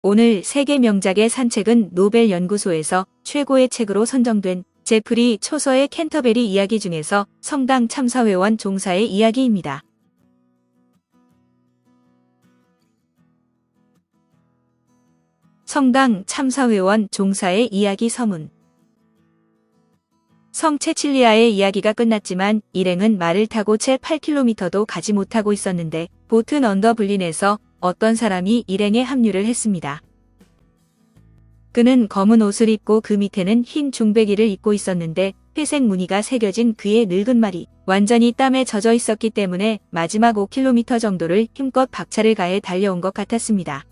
오늘 세계 명작의 산책은 노벨 연구소에서 최고의 책으로 선정된 제프리 초서의 캔터베리 이야기 중에서 성당 참사회원 종사의 이야기입니다. 성당 참사회원 종사의 이야기 서문. 성 체칠리아의 이야기가 끝났지만 일행은 말을 타고 채 8km도 가지 못하고 있었는데 보튼 언더 블린에서 어떤 사람이 일행에 합류를 했습니다. 그는 검은 옷을 입고 그 밑에는 흰 중배기를 입고 있었는데 회색 무늬가 새겨진 그의 늙은 말이 완전히 땀에 젖어 있었기 때문에 마지막 5km 정도를 힘껏 박차를 가해 달려온 것 같았습니다.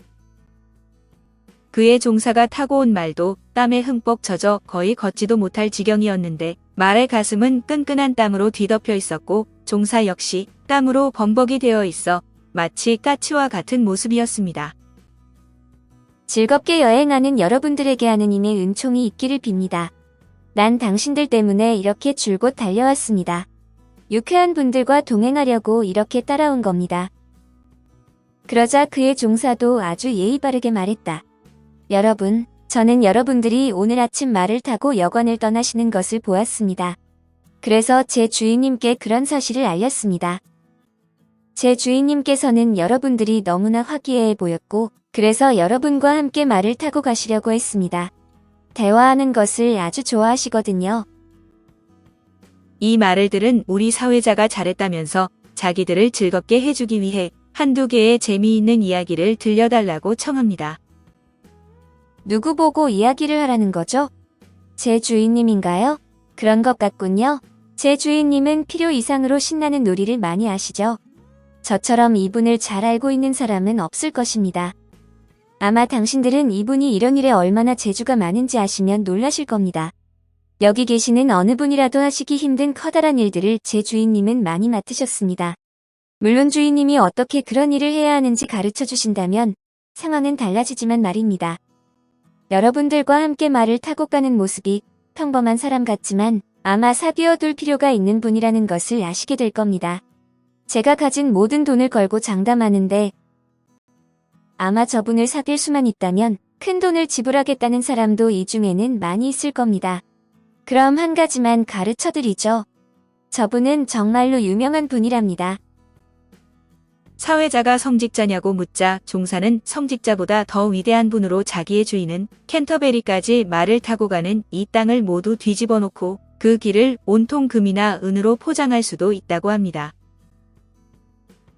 그의 종사가 타고 온 말도 땀에 흠뻑 젖어 거의 걷지도 못할 지경이었는데 말의 가슴은 끈끈한 땀으로 뒤덮여 있었고 종사 역시 땀으로 범벅이 되어 있어 마치 까치와 같은 모습이었습니다. 즐겁게 여행하는 여러분들에게 하느님의 은총이 있기를 빕니다. 난 당신들 때문에 이렇게 줄곧 달려왔습니다. 유쾌한 분들과 동행하려고 이렇게 따라온 겁니다. 그러자 그의 종사도 아주 예의 바르게 말했다. 여러분, 저는 여러분들이 오늘 아침 말을 타고 여관을 떠나시는 것을 보았습니다. 그래서 제 주인님께 그런 사실을 알렸습니다. 제 주인님께서는 여러분들이 너무나 화기애애 보였고 그래서 여러분과 함께 말을 타고 가시려고 했습니다. 대화하는 것을 아주 좋아하시거든요. 이 말을 들은 우리 사회자가 잘했다면서 자기들을 즐겁게 해주기 위해 한두 개의 재미있는 이야기를 들려달라고 청합니다. 누구 보고 이야기를 하라는 거죠? 제 주인님인가요? 그런 것 같군요. 제 주인님은 필요 이상으로 신나는 놀이를 많이 하시죠. 저처럼 이분을 잘 알고 있는 사람은 없을 것입니다. 아마 당신들은 이분이 이런 일에 얼마나 재주가 많은지 아시면 놀라실 겁니다. 여기 계시는 어느 분이라도 하시기 힘든 커다란 일들을 제 주인님은 많이 맡으셨습니다. 물론 주인님이 어떻게 그런 일을 해야 하는지 가르쳐 주신다면 상황은 달라지지만 말입니다. 여러분들과 함께 말을 타고 가는 모습이 평범한 사람 같지만 아마 사비워둘 필요가 있는 분이라는 것을 아시게 될 겁니다. 제가 가진 모든 돈을 걸고 장담하는데 아마 저분을 사귈 수만 있다면 큰 돈을 지불하겠다는 사람도 이 중에는 많이 있을 겁니다. 그럼 한 가지만 가르쳐드리죠. 저분은 정말로 유명한 분이랍니다. 사회자가 성직자냐고 묻자 종사는 성직자보다 더 위대한 분으로 자기의 주인은 캔터베리까지 말을 타고 가는 이 땅을 모두 뒤집어 놓고 그 길을 온통 금이나 은으로 포장할 수도 있다고 합니다.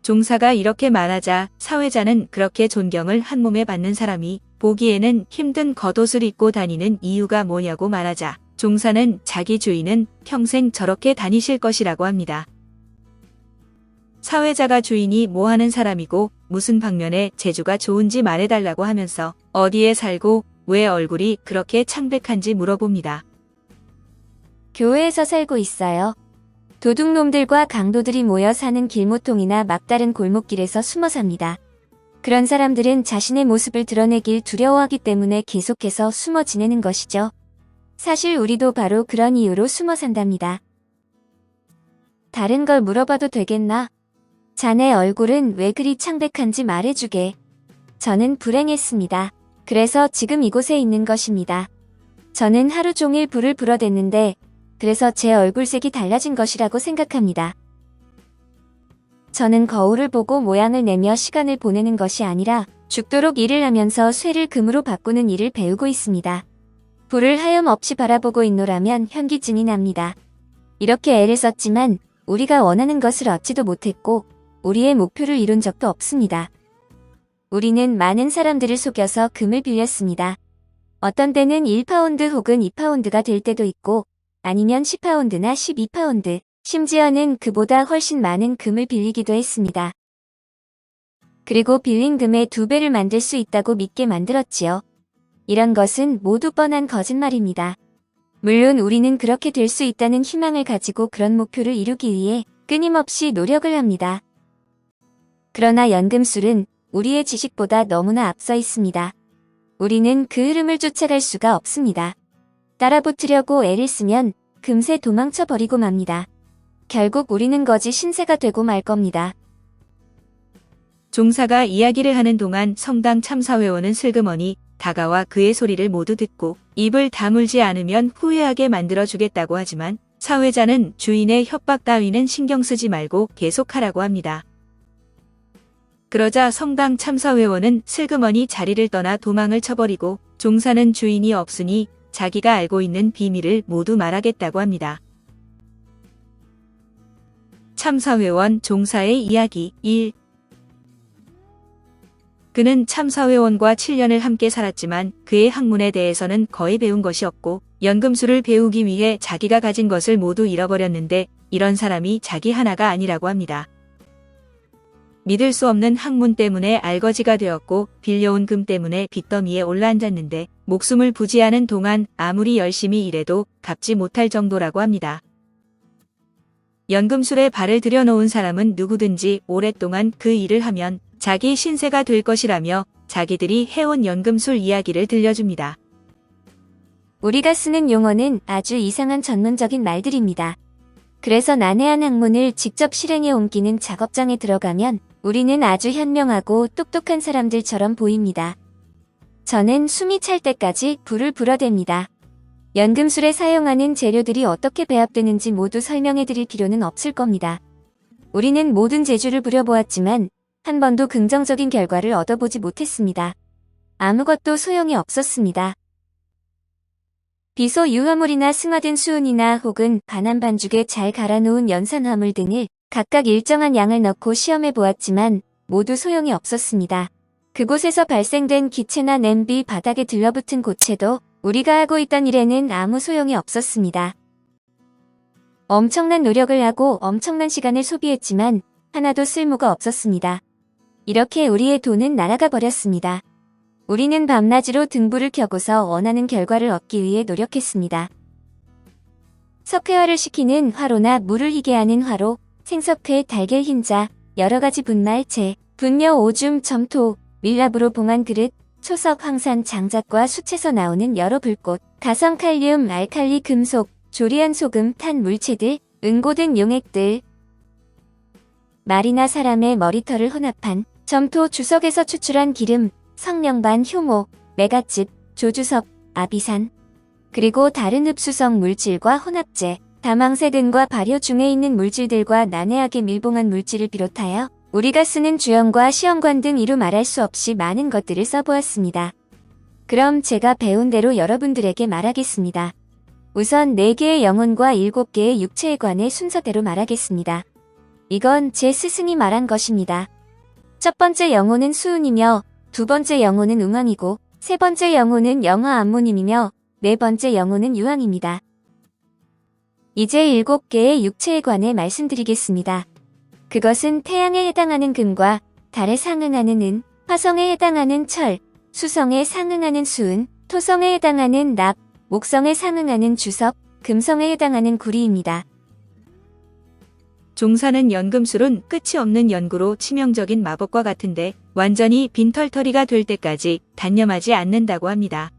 종사가 이렇게 말하자 사회자는 그렇게 존경을 한 몸에 받는 사람이 보기에는 힘든 겉옷을 입고 다니는 이유가 뭐냐고 말하자 종사는 자기 주인은 평생 저렇게 다니실 것이라고 합니다. 사회자가 주인이 뭐 하는 사람이고 무슨 방면에 재주가 좋은지 말해달라고 하면서 어디에 살고 왜 얼굴이 그렇게 창백한지 물어봅니다. 교회에서 살고 있어요. 도둑놈들과 강도들이 모여 사는 길모통이나 막다른 골목길에서 숨어 삽니다. 그런 사람들은 자신의 모습을 드러내길 두려워하기 때문에 계속해서 숨어 지내는 것이죠. 사실 우리도 바로 그런 이유로 숨어 산답니다. 다른 걸 물어봐도 되겠나? 자네 얼굴은 왜 그리 창백한지 말해주게. 저는 불행했습니다. 그래서 지금 이곳에 있는 것입니다. 저는 하루 종일 불을 불어댔는데 그래서 제 얼굴색이 달라진 것이라고 생각합니다. 저는 거울을 보고 모양을 내며 시간을 보내는 것이 아니라 죽도록 일을 하면서 쇠를 금으로 바꾸는 일을 배우고 있습니다. 불을 하염없이 바라보고 있노라면 현기증이 납니다. 이렇게 애를 썼지만 우리가 원하는 것을 얻지도 못했고 우리의 목표를 이룬 적도 없습니다. 우리는 많은 사람들을 속여서 금을 빌렸습니다. 어떤 때는 1파운드 혹은 2파운드가 될 때도 있고 아니면 10파운드나 12파운드, 심지어는 그보다 훨씬 많은 금을 빌리기도 했습니다. 그리고 빌린 금의 2배를 만들 수 있다고 믿게 만들었지요. 이런 것은 모두 뻔한 거짓말입니다. 물론 우리는 그렇게 될 수 있다는 희망을 가지고 그런 목표를 이루기 위해 끊임없이 노력을 합니다. 그러나 연금술은 우리의 지식보다 너무나 앞서 있습니다. 우리는 그 흐름을 쫓아갈 수가 없습니다. 따라붙으려고 애를 쓰면 금세 도망쳐 버리고 맙니다. 결국 우리는 거지 신세가 되고 말 겁니다. 종사가 이야기를 하는 동안 성당 참사회원은 슬그머니 다가와 그의 소리를 모두 듣고 입을 다물지 않으면 후회하게 만들어주겠다고 하지만 사회자는 주인의 협박 따위는 신경 쓰지 말고 계속하라고 합니다. 그러자 성당 참사회원은 슬그머니 자리를 떠나 도망을 쳐버리고 종사는 주인이 없으니 자기가 알고 있는 비밀을 모두 말하겠다고 합니다. 참사회원 종사의 이야기 1. 그는 참사회원과 7년을 함께 살았지만 그의 학문에 대해서는 거의 배운 것이 없고 연금술을 배우기 위해 자기가 가진 것을 모두 잃어버렸는데 이런 사람이 자기 하나가 아니라고 합니다. 믿을 수 없는 학문 때문에 알거지가 되었고 빌려온 금 때문에 빚더미에 올라앉았는데 목숨을 부지하는 동안 아무리 열심히 일해도 갚지 못할 정도라고 합니다. 연금술에 발을 들여놓은 사람은 누구든지 오랫동안 그 일을 하면 자기 신세가 될 것이라며 자기들이 해온 연금술 이야기를 들려줍니다. 우리가 쓰는 용어는 아주 이상한 전문적인 말들입니다. 그래서 난해한 학문을 직접 실행에 옮기는 작업장에 들어가면 우리는 아주 현명하고 똑똑한 사람들처럼 보입니다. 저는 숨이 찰 때까지 불을 불어댑니다. 연금술에 사용하는 재료들이 어떻게 배합되는지 모두 설명해 드릴 필요는 없을 겁니다. 우리는 모든 재주를 부려보았지만 한 번도 긍정적인 결과를 얻어보지 못했습니다. 아무것도 소용이 없었습니다. 비소 유화물이나 승화된 수은이나 혹은 반한 반죽에 잘 갈아놓은 연산화물 등을 각각 일정한 양을 넣고 시험해 보았지만 모두 소용이 없었습니다. 그곳에서 발생된 기체나 냄비, 바닥에 들러붙은 고체도 우리가 하고 있던 일에는 아무 소용이 없었습니다. 엄청난 노력을 하고 엄청난 시간을 소비했지만 하나도 쓸모가 없었습니다. 이렇게 우리의 돈은 날아가 버렸습니다. 우리는 밤낮으로 등불을 켜고서 원하는 결과를 얻기 위해 노력했습니다. 석회화를 시키는 화로나 물을 희게 하는 화로, 생석회, 달걀 흰자, 여러가지 분말체, 분녀, 오줌, 점토, 밀랍으로 봉한 그릇, 초석, 황산, 장작과 숯에서 나오는 여러 불꽃, 가성, 칼륨, 알칼리, 금속, 조리한 소금, 탄, 물체들, 은고 등 용액들, 말이나 사람의 머리털을 혼합한 점토, 주석에서 추출한 기름, 성령반, 효모, 메갓즙, 조주석, 아비산, 그리고 다른 흡수성 물질과 혼합제, 다망새 등과 발효 중에 있는 물질들과 난해하게 밀봉한 물질을 비롯하여 우리가 쓰는 주연과 시험관 등 이루 말할 수 없이 많은 것들을 써보았습니다. 그럼 제가 배운 대로 여러분들에게 말하겠습니다. 우선 4개의 영혼과 7개의 육체에 관해 순서대로 말하겠습니다. 이건 제 스승이 말한 것입니다. 첫 번째 영혼은 수은이며 두 번째 영혼은 웅왕이고 세 번째 영혼은 영화 안무님이며 네 번째 영혼은 유황입니다. 이제 7개의 육체에 관해 말씀드리겠습니다. 그것은 태양에 해당하는 금과 달에 상응하는 은, 화성에 해당하는 철, 수성에 상응하는 수은, 토성에 해당하는 납, 목성에 상응하는 주석, 금성에 해당하는 구리입니다. 종사는 연금술은 끝이 없는 연구로 치명적인 마법과 같은데 완전히 빈털터리가 될 때까지 단념하지 않는다고 합니다.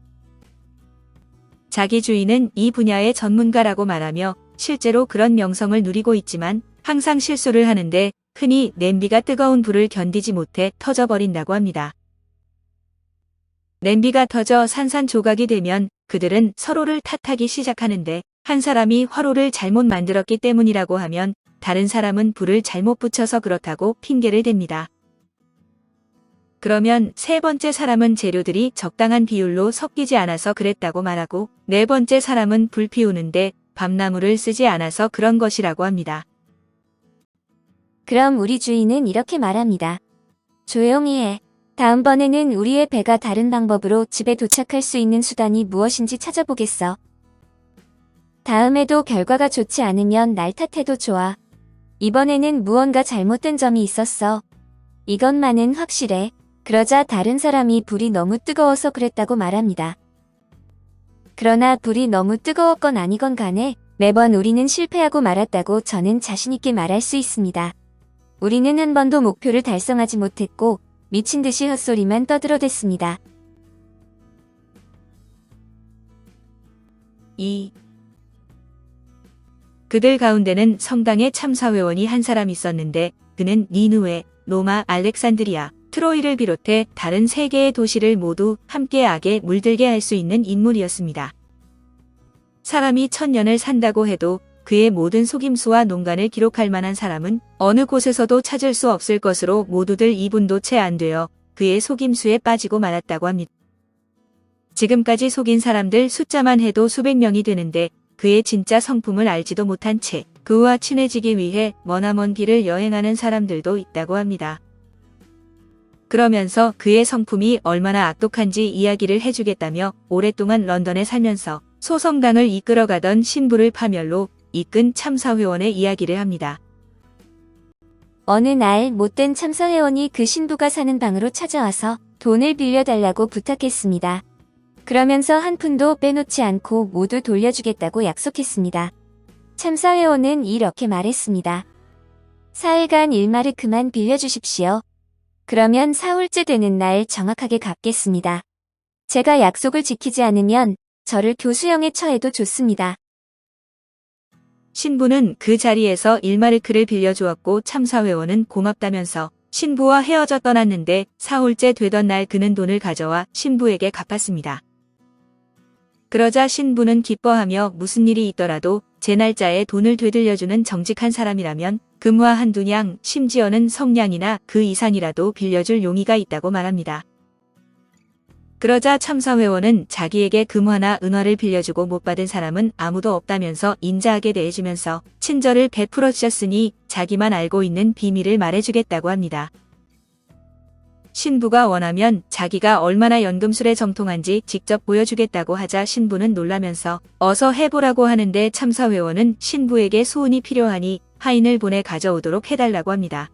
자기 주인은 이 분야의 전문가라고 말하며 실제로 그런 명성을 누리고 있지만 항상 실수를 하는데 흔히 냄비가 뜨거운 불을 견디지 못해 터져버린다고 합니다. 냄비가 터져 산산조각이 되면 그들은 서로를 탓하기 시작하는데 한 사람이 화로를 잘못 만들었기 때문이라고 하면 다른 사람은 불을 잘못 붙여서 그렇다고 핑계를 댑니다. 그러면 세 번째 사람은 재료들이 적당한 비율로 섞이지 않아서 그랬다고 말하고 네 번째 사람은 불 피우는데 밤나무를 쓰지 않아서 그런 것이라고 합니다. 그럼 우리 주인은 이렇게 말합니다. 조용히 해. 다음번에는 우리의 배가 다른 방법으로 집에 도착할 수 있는 수단이 무엇인지 찾아보겠어. 다음에도 결과가 좋지 않으면 날 탓해도 좋아. 이번에는 무언가 잘못된 점이 있었어. 이것만은 확실해. 그러자 다른 사람이 불이 너무 뜨거워서 그랬다고 말합니다. 그러나 불이 너무 뜨거웠건 아니건 간에 매번 우리는 실패하고 말았다고 저는 자신있게 말할 수 있습니다. 우리는 한 번도 목표를 달성하지 못했고 미친 듯이 헛소리만 떠들어댔습니다. 2. 그들 가운데는 성당의 참사회원이 한 사람 있었는데 그는 니느웨, 로마, 알렉산드리아, 트로이를 비롯해 다른 3개의 도시를 모두 함께 악에 물들게 할 수 있는 인물이었습니다. 사람이 1000년을 산다고 해도 그의 모든 속임수와 농간을 기록할 만한 사람은 어느 곳에서도 찾을 수 없을 것으로 모두들 2분도 채 안 되어 그의 속임수에 빠지고 말았다고 합니다. 지금까지 속인 사람들 숫자만 해도 수백 명이 되는데 그의 진짜 성품을 알지도 못한 채 그와 친해지기 위해 머나먼 길을 여행하는 사람들도 있다고 합니다. 그러면서 그의 성품이 얼마나 악독한지 이야기를 해주겠다며 오랫동안 런던에 살면서 소성당을 이끌어가던 신부를 파멸로 이끈 참사회원의 이야기를 합니다. 어느 날 못된 참사회원이 그 신부가 사는 방으로 찾아와서 돈을 빌려달라고 부탁했습니다. 그러면서 한 푼도 빼놓지 않고 모두 돌려주겠다고 약속했습니다. 참사회원은 이렇게 말했습니다. 4일간 1마르크만 빌려주십시오. 그러면 4홀째 되는 날 정확하게 갚겠습니다. 제가 약속을 지키지 않으면 저를 교수형에 처해도 좋습니다. 신부는 그 자리에서 1마르크를 빌려주었고 참사회원은 고맙다면서 신부와 헤어져 떠났는데 4홀째 되던 날 그는 돈을 가져와 신부에게 갚았습니다. 그러자 신부는 기뻐하며 무슨 일이 있더라도 제 날짜에 돈을 되돌려주는 정직한 사람이라면 금화 한두 냥, 심지어는 성냥이나 그 이상이라도 빌려줄 용의가 있다고 말합니다. 그러자 참사회원은 자기에게 금화나 은화를 빌려주고 못 받은 사람은 아무도 없다면서 인자하게 대해주면서 친절을 베풀어 주셨으니 자기만 알고 있는 비밀을 말해주겠다고 합니다. 신부가 원하면 자기가 얼마나 연금술에 정통한지 직접 보여주겠다고 하자 신부는 놀라면서 어서 해보라고 하는데 참사회원은 신부에게 수은이 필요하니 하인을 보내 가져오도록 해달라고 합니다.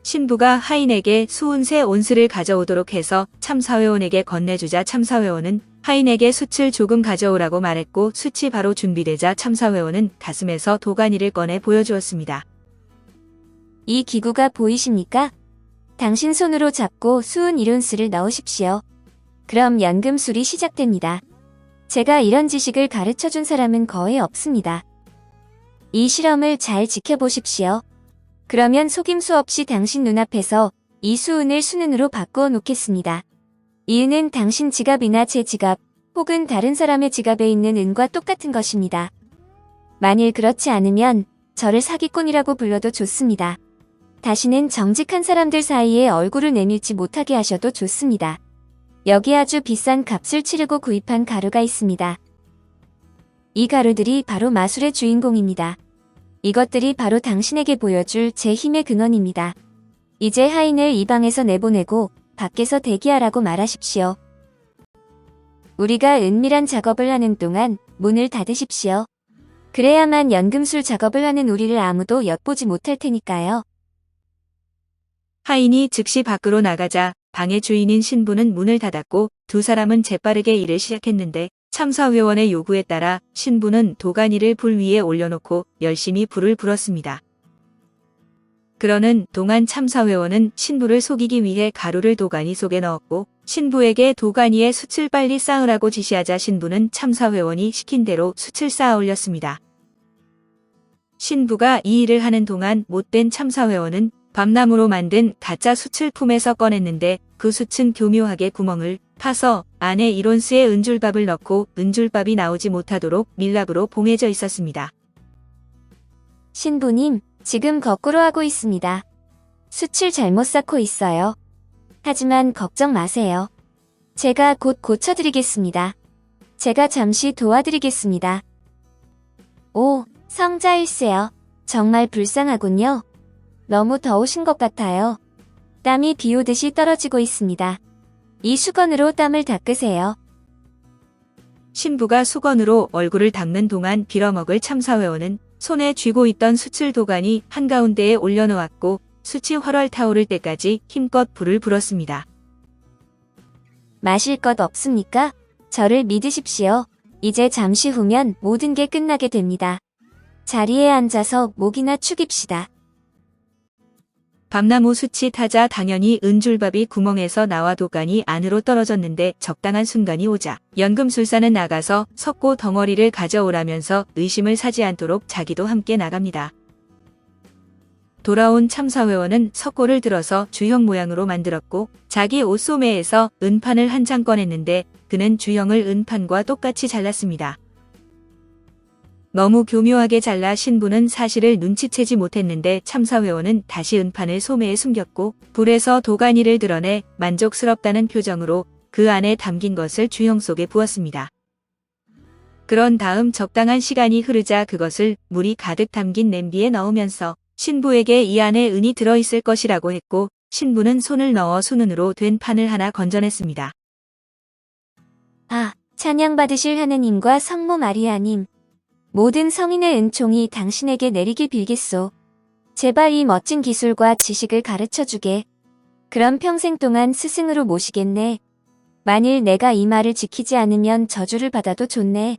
신부가 하인에게 수은 3온스를 가져오도록 해서 참사회원에게 건네주자 참사회원은 하인에게 숯을 조금 가져오라고 말했고 숯이 바로 준비되자 참사회원은 가슴에서 도가니를 꺼내 보여주었습니다. 이 기구가 보이십니까? 당신 손으로 잡고 수은 1온스를 넣으십시오. 그럼 연금술이 시작됩니다. 제가 이런 지식을 가르쳐준 사람은 거의 없습니다. 이 실험을 잘 지켜보십시오. 그러면 속임수 없이 당신 눈앞에서 이 수은을 수는으로 바꾸어 놓겠습니다. 이 은은 당신 지갑이나 제 지갑 혹은 다른 사람의 지갑에 있는 은과 똑같은 것입니다. 만일 그렇지 않으면 저를 사기꾼이라고 불러도 좋습니다. 다시는 정직한 사람들 사이에 얼굴을 내밀지 못하게 하셔도 좋습니다. 여기 아주 비싼 값을 치르고 구입한 가루가 있습니다. 이 가루들이 바로 마술의 주인공입니다. 이것들이 바로 당신에게 보여줄 제 힘의 근원입니다. 이제 하인을 이 방에서 내보내고 밖에서 대기하라고 말하십시오. 우리가 은밀한 작업을 하는 동안 문을 닫으십시오. 그래야만 연금술 작업을 하는 우리를 아무도 엿보지 못할 테니까요. 하인이 즉시 밖으로 나가자 방의 주인인 신부는 문을 닫았고 두 사람은 재빠르게 일을 시작했는데 참사회원의 요구에 따라 신부는 도가니를 불 위에 올려놓고 열심히 불을 불었습니다. 그러는 동안 참사회원은 신부를 속이기 위해 가루를 도가니 속에 넣었고 신부에게 도가니에 숯을 빨리 쌓으라고 지시하자 신부는 참사회원이 시킨 대로 숯을 쌓아 올렸습니다. 신부가 이 일을 하는 동안 못된 참사회원은 밤나무로 만든 가짜 숯을 품에서 꺼냈는데 그 숯은 교묘하게 구멍을 파서 안에 1온스의 은줄밥을 넣고 은줄밥이 나오지 못하도록 밀랍으로 봉해져 있었습니다. 신부님, 지금 거꾸로 하고 있습니다. 숯을 잘못 쌓고 있어요. 하지만 걱정 마세요. 제가 곧 고쳐드리겠습니다. 제가 잠시 도와드리겠습니다. 오, 성자일세요. 정말 불쌍하군요. 너무 더우신 것 같아요. 땀이 비 오듯이 떨어지고 있습니다. 이 수건으로 땀을 닦으세요. 신부가 수건으로 얼굴을 닦는 동안 빌어먹을 참사회원은 손에 쥐고 있던 숯을 도가니 한가운데에 올려놓았고 숯이 활활 타오를 때까지 힘껏 불을 불었습니다. 마실 것 없습니까? 저를 믿으십시오. 이제 잠시 후면 모든 게 끝나게 됩니다. 자리에 앉아서 목이나 축입시다. 밤나무 숯이 타자 당연히 은줄밥이 구멍에서 나와 도가니 안으로 떨어졌는데 적당한 순간이 오자 연금술사는 나가서 석고 덩어리를 가져오라면서 의심을 사지 않도록 자기도 함께 나갑니다. 돌아온 참사회원은 석고를 들어서 주형 모양으로 만들었고 자기 옷소매에서 은판을 한 장 꺼냈는데 그는 주형을 은판과 똑같이 잘랐습니다. 너무 교묘하게 잘라 신부는 사실을 눈치채지 못했는데 참사회원은 다시 은판을 소매에 숨겼고 불에서 도가니를 드러내 만족스럽다는 표정으로 그 안에 담긴 것을 주형 속에 부었습니다. 그런 다음 적당한 시간이 흐르자 그것을 물이 가득 담긴 냄비에 넣으면서 신부에게 이 안에 은이 들어있을 것이라고 했고 신부는 손을 넣어 수는으로 된 판을 하나 건져냈습니다. 아, 찬양받으실 하느님과 성모 마리아님, 모든 성인의 은총이 당신에게 내리길 빌겠소. 제발 이 멋진 기술과 지식을 가르쳐주게. 그럼 평생 동안 스승으로 모시겠네. 만일 내가 이 말을 지키지 않으면 저주를 받아도 좋네.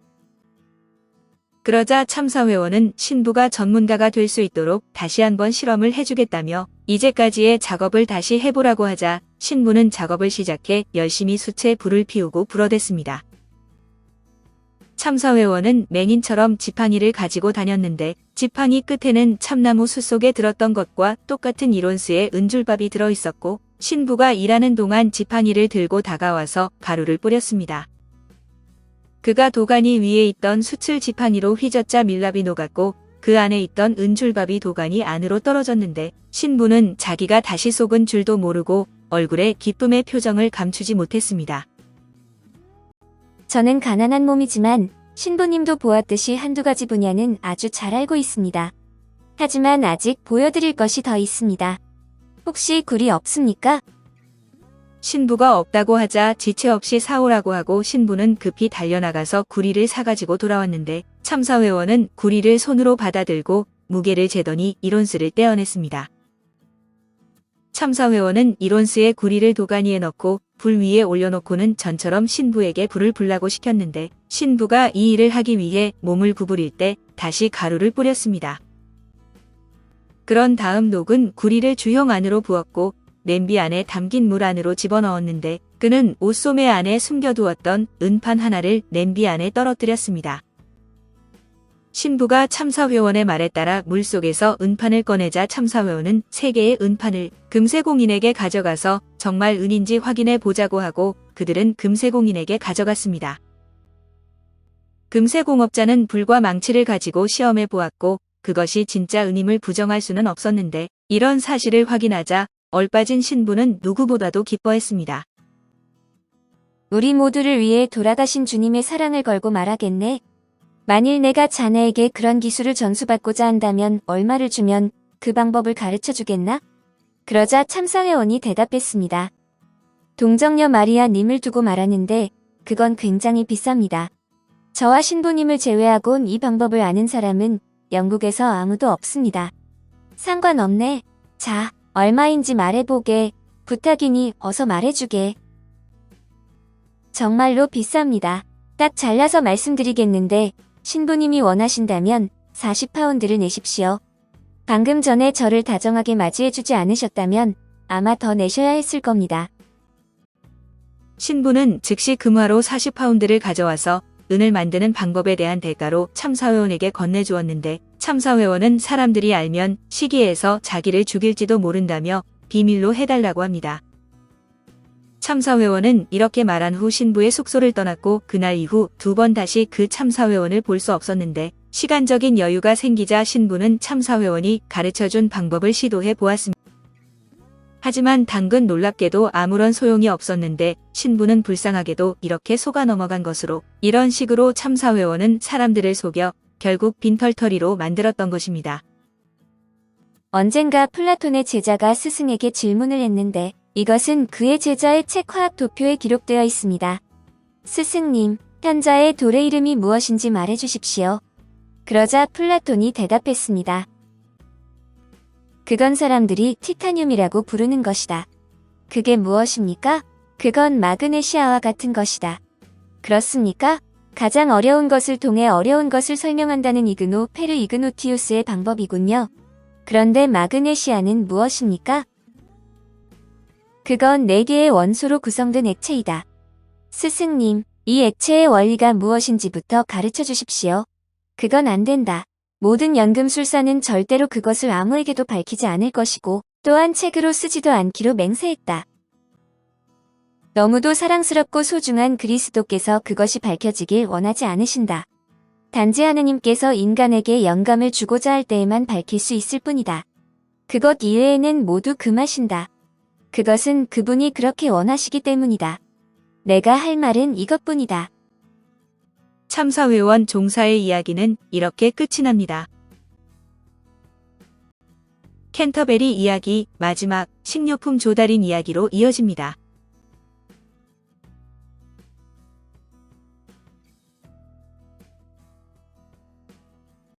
그러자 참사회원은 신부가 전문가가 될 수 있도록 다시 한번 실험을 해주겠다며 이제까지의 작업을 다시 해보라고 하자 신부는 작업을 시작해 열심히 숯에 불을 피우고 불어댔습니다. 참사회원은 맹인처럼 지팡이를 가지고 다녔는데 지팡이 끝에는 참나무 숯 속에 들었던 것과 똑같은 이론스의 은줄밥이 들어있었고 신부가 일하는 동안 지팡이를 들고 다가와서 가루를 뿌렸습니다. 그가 도가니 위에 있던 숯을 지팡이로 휘젓자 밀랍이 녹았고 그 안에 있던 은줄밥이 도가니 안으로 떨어졌는데 신부는 자기가 다시 속은 줄도 모르고 얼굴에 기쁨의 표정을 감추지 못했습니다. 저는 가난한 몸이지만 신부님도 보았듯이 한두 가지 분야는 아주 잘 알고 있습니다. 하지만 아직 보여드릴 것이 더 있습니다. 혹시 굴이 없습니까? 신부가 없다고 하자 지체 없이 사오라고 하고 신부는 급히 달려나가서 구리를 사가지고 돌아왔는데 참사회원은 구리를 손으로 받아들고 무게를 재더니 1온스를 떼어냈습니다. 참사회원은 1온스의 구리를 도가니에 넣고 불 위에 올려놓고는 전처럼 신부에게 불을 불라고 시켰는데 신부가 이 일을 하기 위해 몸을 구부릴 때 다시 가루를 뿌렸습니다. 그런 다음 녹은 구리를 주형 안으로 부었고 냄비 안에 담긴 물 안으로 집어넣었는데 그는 옷소매 안에 숨겨두었던 은판 하나를 냄비 안에 떨어뜨렸습니다. 신부가 참사회원의 말에 따라 물속에서 은판을 꺼내자 참사회원은 3개의 은판을 금세공인에게 가져가서 정말 은인지 확인해 보자고 하고 그들은 금세공인에게 가져갔습니다. 금세공업자는 불과 망치를 가지고 시험해 보았고 그것이 진짜 은임을 부정할 수는 없었는데 이런 사실을 확인하자 얼빠진 신부는 누구보다도 기뻐했습니다. 우리 모두를 위해 돌아가신 주님의 사랑을 걸고 말하겠네. 만일 내가 자네에게 그런 기술을 전수받고자 한다면 얼마를 주면 그 방법을 가르쳐 주겠나? 그러자 참사회원이 대답했습니다. 동정녀 마리아 님을 두고 말하는데 그건 굉장히 비쌉니다. 저와 신부님을 제외하곤 이 방법을 아는 사람은 영국에서 아무도 없습니다. 상관없네. 자, 얼마인지 말해보게. 부탁이니 어서 말해주게. 정말로 비쌉니다. 딱 잘라서 말씀드리겠는데 신부님이 원하신다면 40파운드를 내십시오. 방금 전에 저를 다정하게 맞이해주지 않으셨다면 아마 더 내셔야 했을 겁니다. 신부는 즉시 금화로 40파운드를 가져와서 은을 만드는 방법에 대한 대가로 참사회원에게 건네주었는데 참사회원은 사람들이 알면 시기해서 자기를 죽일지도 모른다며 비밀로 해달라고 합니다. 참사회원은 이렇게 말한 후 신부의 숙소를 떠났고 그날 이후 2번 다시 그 참사회원을 볼 수 없었는데 시간적인 여유가 생기자 신부는 참사회원이 가르쳐준 방법을 시도해 보았습니다. 하지만 당근 놀랍게도 아무런 소용이 없었는데 신부는 불쌍하게도 이렇게 속아 넘어간 것으로 이런 식으로 참사회원은 사람들을 속여 결국 빈털터리로 만들었던 것입니다. 언젠가 플라톤의 제자가 스승에게 질문을 했는데 이것은 그의 제자의 책 화학 도표에 기록되어 있습니다. 스승님, 현자의 돌의 이름이 무엇인지 말해주십시오. 그러자 플라톤이 대답했습니다. 그건 사람들이 티타늄이라고 부르는 것이다. 그게 무엇입니까? 그건 마그네시아와 같은 것이다. 그렇습니까? 가장 어려운 것을 통해 어려운 것을 설명한다는 이그노 페르 이그노티우스의 방법이군요. 그런데 마그네시아는 무엇입니까? 그건 4개의 원소로 구성된 액체이다. 스승님, 이 액체의 원리가 무엇인지부터 가르쳐 주십시오. 그건 안 된다. 모든 연금술사는 절대로 그것을 아무에게도 밝히지 않을 것이고 또한 책으로 쓰지도 않기로 맹세했다. 너무도 사랑스럽고 소중한 그리스도께서 그것이 밝혀지길 원하지 않으신다. 단지 하느님께서 인간에게 영감을 주고자 할 때에만 밝힐 수 있을 뿐이다. 그것 이외에는 모두 금하신다. 그것은 그분이 그렇게 원하시기 때문이다. 내가 할 말은 이것뿐이다. 참사회원 종사의 이야기는 이렇게 끝이 납니다. 캔터베리 이야기 마지막 식료품 조달인 이야기로 이어집니다.